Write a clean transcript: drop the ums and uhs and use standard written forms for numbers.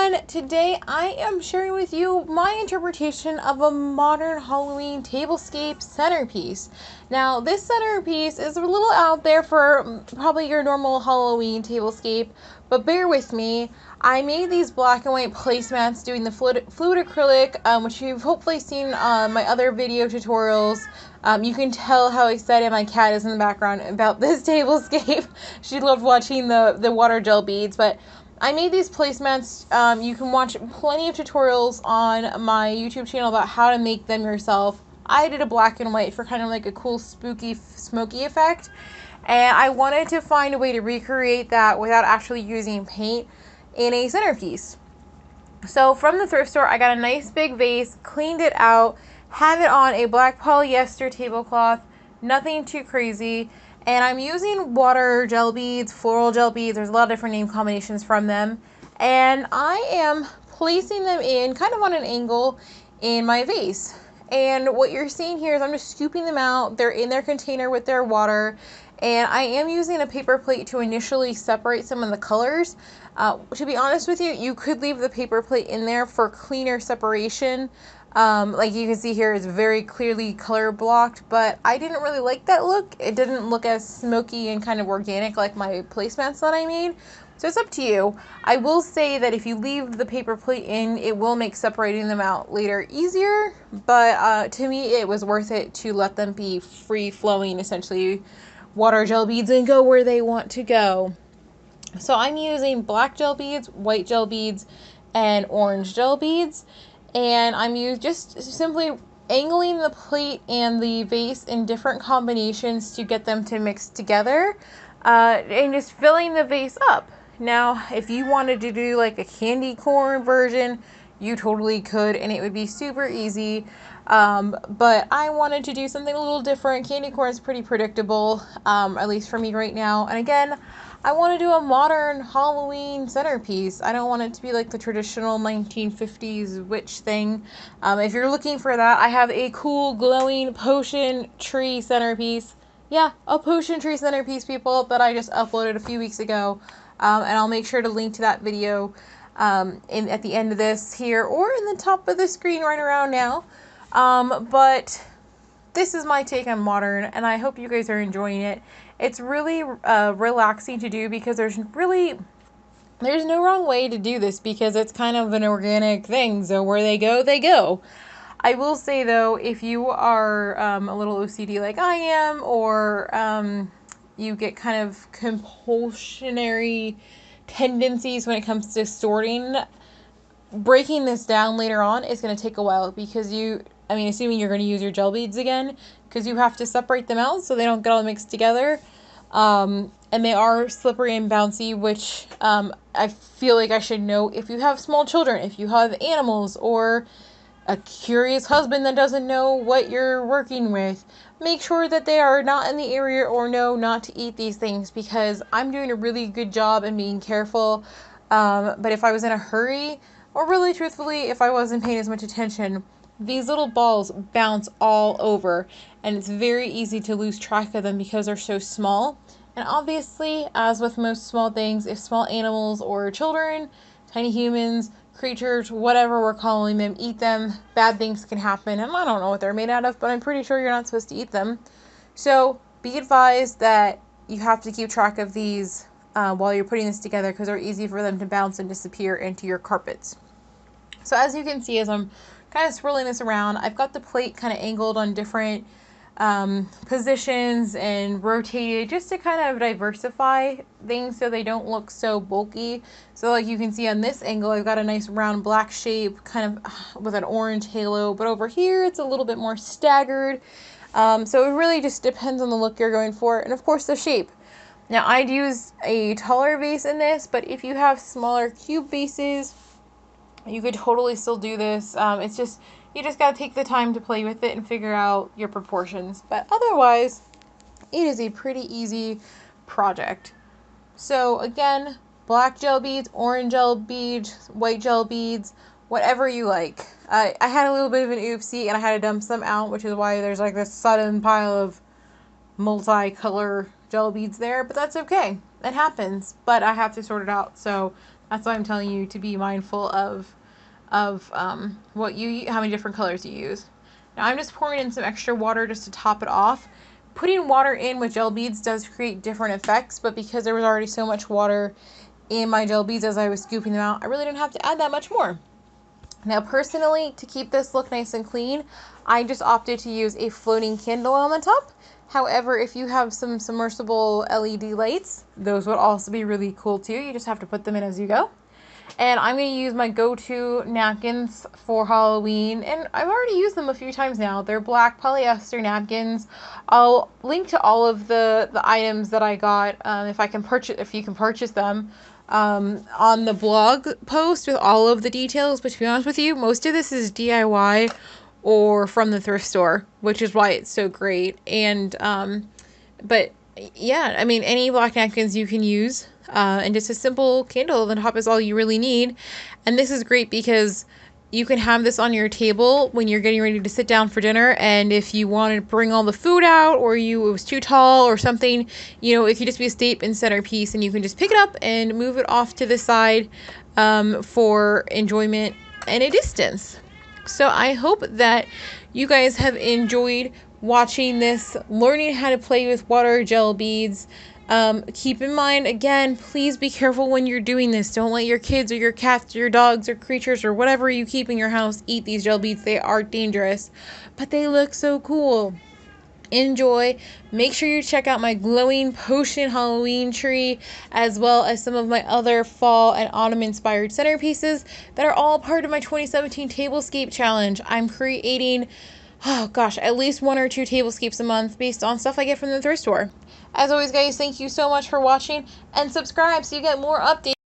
everyone, today I am sharing with you my interpretation of a modern Halloween tablescape centerpiece. Now this centerpiece is a little out there for probably your normal Halloween tablescape, but bear with me. I made these black and white placemats doing the fluid acrylic, which you've hopefully seen on my other video tutorials. You can tell how excited my cat is in the background about this tablescape. She loved watching the water gel beads, but I made these placemats. You can watch plenty of tutorials on my YouTube channel about how to make them yourself. I did a black and white for kind of like a cool spooky smoky effect, and I wanted to find a way to recreate that without actually using paint in a centerpiece. So from the thrift store, I got a nice big vase, cleaned it out, had it on a black polyester tablecloth, nothing too crazy. And I'm using water gel beads, floral gel beads. There's a lot of different name combinations from them. And I am placing them in kind of on an angle in my vase. And what you're seeing here is I'm just scooping them out. They're in their container with their water. And I am using a paper plate to initially separate some of the colors. To be honest with you, you could leave the paper plate in there for cleaner separation. Like you can see here, it's very clearly color blocked, but I didn't really like that look. It didn't look as smoky and kind of organic like my placemats that I made. So it's up to you. I will say that if you leave the paper plate in, it will make separating them out later easier, but to me it was worth it to let them be free flowing, essentially water gel beads, and go where they want to go. So I'm using black gel beads, white gel beads, and orange gel beads. And I'm just simply angling the plate and the vase in different combinations to get them to mix together, and just filling the vase up. Now, if you wanted to do like a candy corn version, you totally could, and it would be super easy. But I wanted to do something a little different. Candy corn is pretty predictable, at least for me right now. And again, I want to do a modern Halloween centerpiece. I don't want it to be like the traditional 1950s witch thing. If you're looking for that, I have a cool glowing potion tree centerpiece. Yeah, a potion tree centerpiece, people, that I just uploaded a few weeks ago. And I'll make sure to link to that video at the end of this here, or in the top of the screen right around now. But this is my take on modern, and I hope you guys are enjoying it. It's really relaxing to do because there's no wrong way to do this because it's kind of an organic thing. So where they go, they go. I will say though, if you are a little OCD like I am, or you get kind of compulsionary tendencies when it comes to sorting, breaking this down later on is going to take a while because assuming you're going to use your gel beads again, because you have to separate them out so they don't get all mixed together. And they are slippery and bouncy, which I feel like I should know if you have small children, if you have animals, or a curious husband that doesn't know what you're working with. Make sure that they are not in the area or know not to eat these things, because I'm doing a really good job and being careful. But if I was in a hurry, or really truthfully, if I wasn't paying as much attention, these little balls bounce all over, and it's very easy to lose track of them because they're so small. And obviously, as with most small things, if small animals or children, tiny humans, creatures, whatever we're calling them, eat them, bad things can happen. And I don't know what they're made out of, but I'm pretty sure you're not supposed to eat them. So be advised that you have to keep track of these while you're putting this together, because they're easy for them to bounce and disappear into your carpets. So as you can see, as I'm kind of swirling this around, I've got the plate kind of angled on different positions and rotated just to kind of diversify things so they don't look so bulky. So like you can see on this angle, I've got a nice round black shape kind of with an orange halo, but over here it's a little bit more staggered. So it really just depends on the look you're going for, and of course the shape. Now I'd use a taller vase in this, but if you have smaller cube vases, you could totally still do this. It's just, you just got to take the time to play with it and figure out your proportions. But otherwise, it is a pretty easy project. So again, black gel beads, orange gel beads, white gel beads, whatever you like. I had a little bit of an oopsie and I had to dump some out, which is why there's like this sudden pile of multicolor gel beads there. But that's okay. It happens. But I have to sort it out. So That's why I'm telling you to be mindful of how many different colors you use. Now I'm just pouring in some extra water just to top it off. Putting water in with gel beads does create different effects, but because there was already so much water in my gel beads as I was scooping them out, I really didn't have to add that much more. Now personally, to keep this look nice and clean, I just opted to use a floating candle on the top. However, if you have some submersible LED lights, those would also be really cool too. You just have to put them in as you go. And I'm going to use my go-to napkins for Halloween. And I've already used them a few times now. They're black polyester napkins. I'll link to all of the items that I got if you can purchase them on the blog post with all of the details. But to be honest with you, most of this is DIY or from the thrift store, which is why it's so great. And but yeah, I mean, any black napkins you can use. And just a simple candle on the top is all you really need. And this is great because you can have this on your table when you're getting ready to sit down for dinner. And if you want to bring all the food out, or it was too tall or something, it could just be a statement centerpiece, and you can just pick it up and move it off to the side for enjoyment and a distance. So I hope that you guys have enjoyed watching this, learning how to play with water gel beads. Keep in mind, again, please be careful when you're doing this. Don't let your kids or your cats or your dogs or creatures or whatever you keep in your house eat these gel beads. They are dangerous, but they look so cool. Enjoy. Make sure you check out my glowing potion Halloween tree, as well as some of my other fall and autumn inspired centerpieces that are all part of my 2017 tablescape challenge. I'm creating, at least 1 or 2 tablescapes a month based on stuff I get from the thrift store. As always, guys, thank you so much for watching, and subscribe so you get more updates.